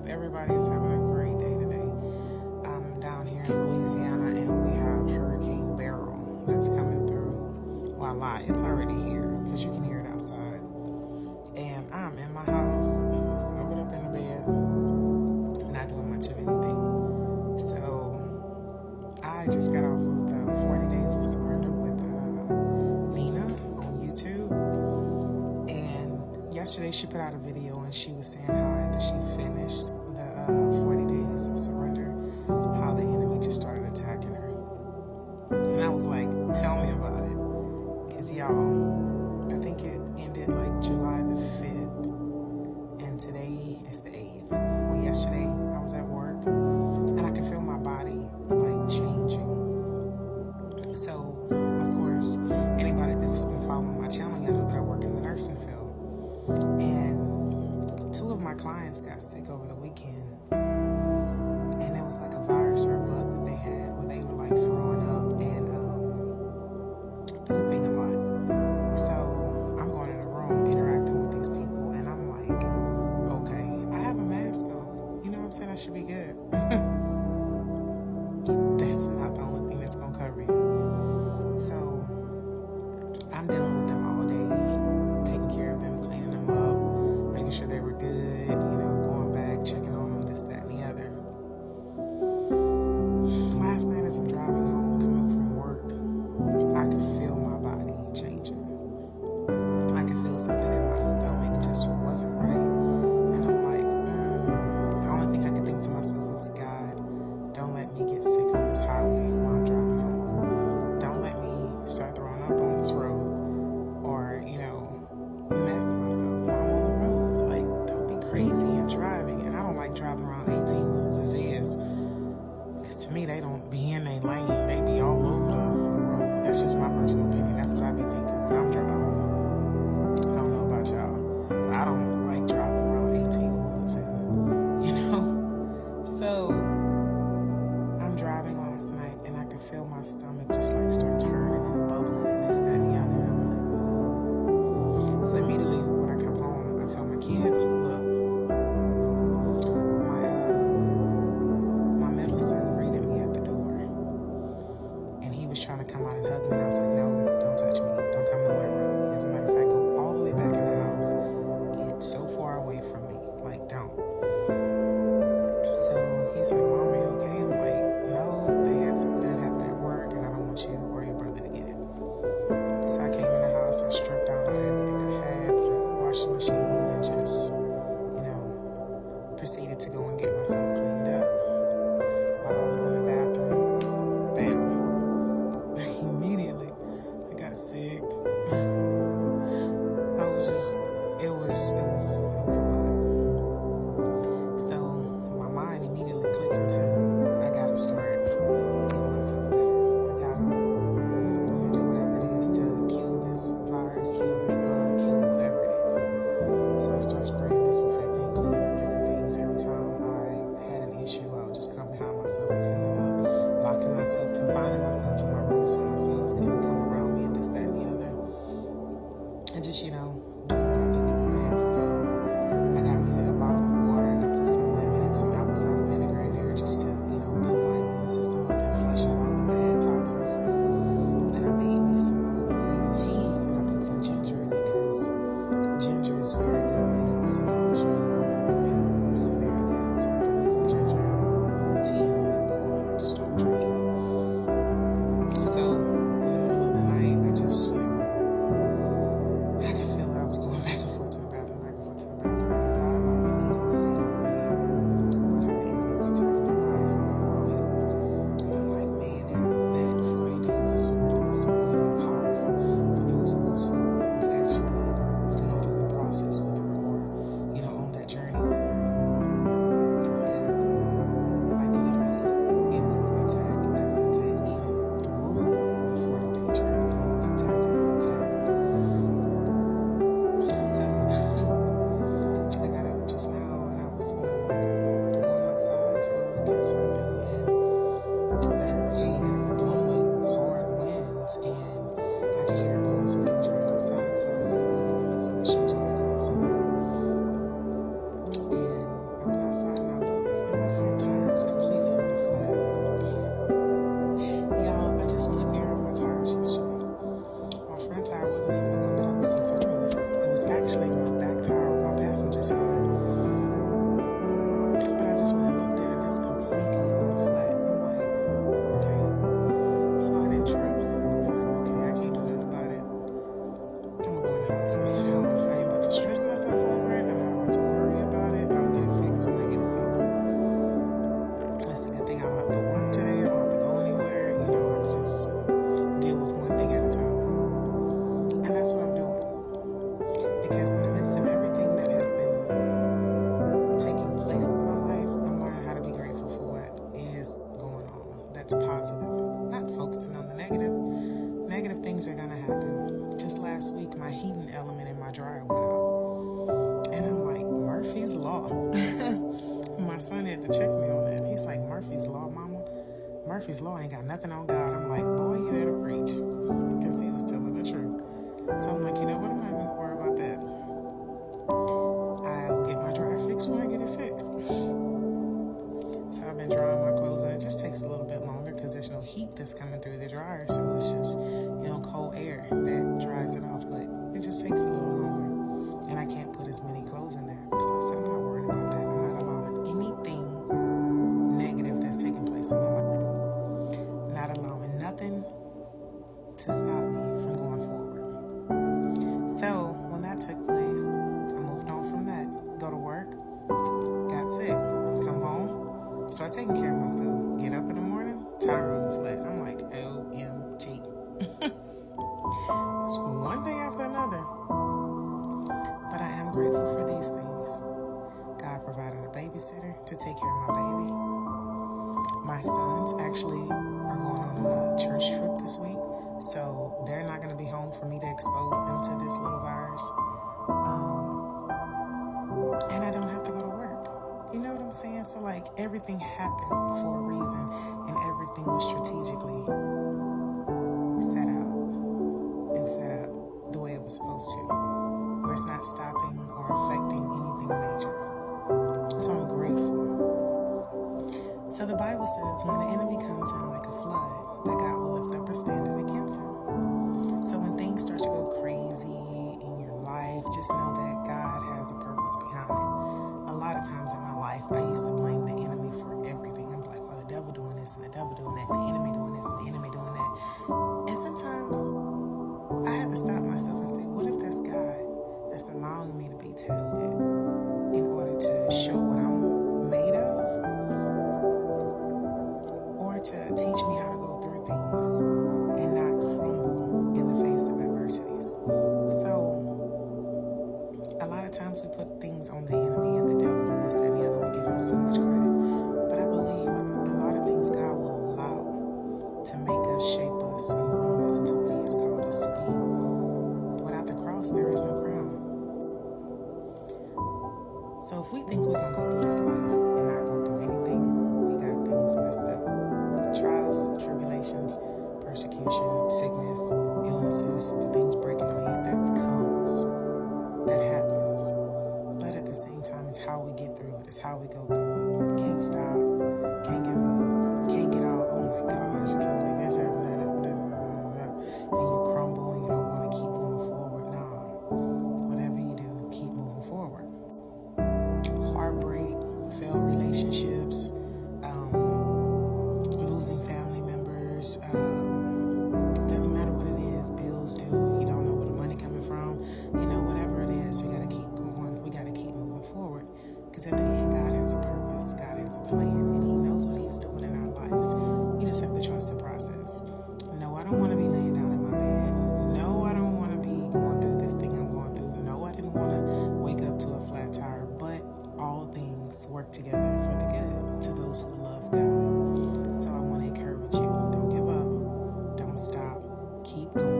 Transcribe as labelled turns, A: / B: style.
A: everybody is having a great day today. I'm down here in Louisiana and we have Hurricane Beryl that's coming through. Well, I lie, it's already here because you can hear it outside. And I'm in my house, snuggled up in the bed, not doing much of anything. So I just got off of the 40 Days of Surrender with Nina on YouTube. And yesterday she put out a video and she was saying how after she finished the 40 Days of Surrender, how the enemy just started attacking her. And I was like, tell me about it. Because y'all, I think it ended like July the 5th. And today is the 8th. Well, yesterday I was at work and I could feel my body like changing. So, of course, anybody that's been following my channel, you know that I work in the nursing field. And 2 of my clients got sick over the weekend. And it was like a virus or a bug that they had where they were like throwing up and pooping a lot. So I'm going in a room interacting with these people and I'm like, okay, I have a mask on. You know what I'm saying? I should be good. That's not the only thing that's going to cover you. So I'm dealing with them all day, taking care of them, cleaning them up, making sure they were good, going back, checking on them, this, that, and the other. Last night as I'm driving home, coming from work, I could feel my body changing. I could feel something in my stomach just wasn't right. And I'm like, the only thing I could think to myself is, God, don't let me get sick on this highway while I'm driving home. Don't let me start throwing up on this road or, mess myself while I'm on the road. Like, that would be crazy and driving. And I don't like driving around 18-wheelers as is. Because to me, they don't be in their lane. They be all over the road. That's just my personal opinion. That's what I be thinking when I'm driving. I don't know about y'all, but I don't like driving around 18-wheelers and, So, I'm driving last night and I could feel my stomach just like start turning and bubbling and this, that, and the other. And I'm like, oh. So immediately when I come home, I tell my kids, look, my middle son greeted me at the door. And he was trying to come out and hug me. And I was like, no, don't touch me. Don't come nowhere around me. As a matter of fact, go all the way back in the house. Get so far away from me. Like, don't. So he's like, Mom, are you okay? I'm like, no, they had something that happened at work and I don't want you or your brother to get it. So I came in the house, I stripped down out everything I had, put it in the washing machine and just, proceeded to go and get myself cleaned up. While I was in the bathroom, bam, immediately I got sick. It was a lot. So my mind immediately clicked into, I gotta start getting myself better. I'm gonna do whatever it is to kill this virus, kill this bug, kill whatever it is. So I started spraying disinfectant, cleaning up different things. Every time I had an issue, I would just come behind myself and clean it up, locking myself, confining myself to my room so my sons couldn't come around me and this, that, and the other. And just, doing what I think is best. So I got me a bottle of water and I put some lemon and some apple cider vinegar in there just to, build my immune system up and flush out all the bad toxins. And I made me some green tea and I put some ginger in it because ginger is very good when it comes to nausea and overall health. It's very good. So I put some ginger in my tea and let it boil and I just started drinking. So in the middle of the night, I just, I could feel it. I was going back and forth to the bathroom, back and forth to the bathroom. And a lot of what we needed was saying in the video about how the enemy was attacking your body overall health. And I'm like, man, that 40 days of surrender must have really been powerful for those of us who was actually going through the process with her or, on that journey with her. Because, like, literally, it was attack after attack, even through the 40-day journey. It was attack after attack. So I got up just now and I was going outside to go look at something and the hurricane is blowing hard winds and I could hear it blowing some things around outside. So I said, well, let me put my shoes on and go outside. actually my back tire on my passenger side. But I just went and looked at it and it's completely on the flat. I'm like, okay. So I didn't trip. I said, okay, I can't do nothing about it. I'm gonna go in the house and sit down. I ain't about to stress myself over it. I'm not about to worry about it. I'll get it fixed when I get it fixed. That's a good thing. I don't have to work today. I don't have to go anywhere. You know, I can just deal with one thing at a time. And that's what I'm doing. Because in the midst of everything that has been taking place in my life, I'm learning how to be grateful for what is going on. That's positive. Not focusing on the negative. Negative things are going to happen. Just last week, my heating element in my dryer went out. And I'm like, Murphy's Law. My son had to check me on that. He's like, Murphy's Law, mama? Murphy's Law ain't got nothing on God. I'm like, boy, you better preach. Because he was telling the truth. So I'm like, you know what? I'm not going to worry about that. I'll get my dryer fixed when I get it fixed. So I've been drying my clothes, and it just takes a little bit longer because there's no heat that's coming through the dryer. So it's just, cold air that dries it off. But it just takes a little longer. And I can't put as many clothes in there. So I said, I'm not worried about that. I'm not allowing anything negative that's taking place in my life. Not allowing nothing to stop me from going forward. So when that took place, I moved on from that. Go to work, got sick, come home, start taking care of myself. Get up in the morning, tire on the flat. I'm like, OMG. It's one thing after another. But I am grateful for these things. God provided a babysitter to take care of my baby. My sons actually are going on a church trip this week, so they're not going to be home for me to expose them to this little virus. And I don't have to go to work. You know what I'm saying? So like everything happened for a reason, and everything was strategically set out the way it was supposed to, where it's not stopping or affecting anything major. So I'm grateful. So the Bible says when the enemy comes in like a flood, that God will lift up a standard against him. So when things start to go crazy in your life, just know that God has a purpose behind it. A lot of times in my life, I used to blame the enemy for everything. I'm like, well, the devil doing this and the devil doing that, the enemy doing this and the enemy doing that. And sometimes I had to stop myself and say, what if that's God that's allowing me to be tested in order to show what I'm made of, or to teach me how to go through things and not crumble in the face of adversities. So a lot of times we put things on the enemy and the devil and this, that, and the other. We give him so much credit. But I believe a lot of things God will allow to make us, shape us, and groom us into what he has called us to be. Without the cross, there is no crown. So if we think we're going to go through this life and not go through anything, we got things messed up. Trials, tribulations, persecution, sickness, illnesses, the things breaking on you, that happens. But at the same time, it's how we get through it. It's how we go through it. Can't stop, can't give up, can't get out. Oh my gosh, I can't believe this happened. Then you crumble and you don't want to keep moving forward. No, whatever you do, keep moving forward. Heartbreak, failed relationships, losing family members, doesn't matter what it is, bills due, you don't know where the money coming from, whatever it is, we got to keep going, we got to keep moving forward, because at the end, God has a purpose, God has a plan, and he knows what he's doing in our lives. You just have to trust the process. No, I don't want to be laying down in my bed. No, I don't want to be going through this thing I'm going through. No, I didn't want to wake up to a flat tire, but all things work together for the good to those who love God. So I want to encourage you, don't give up, don't stop, keep going.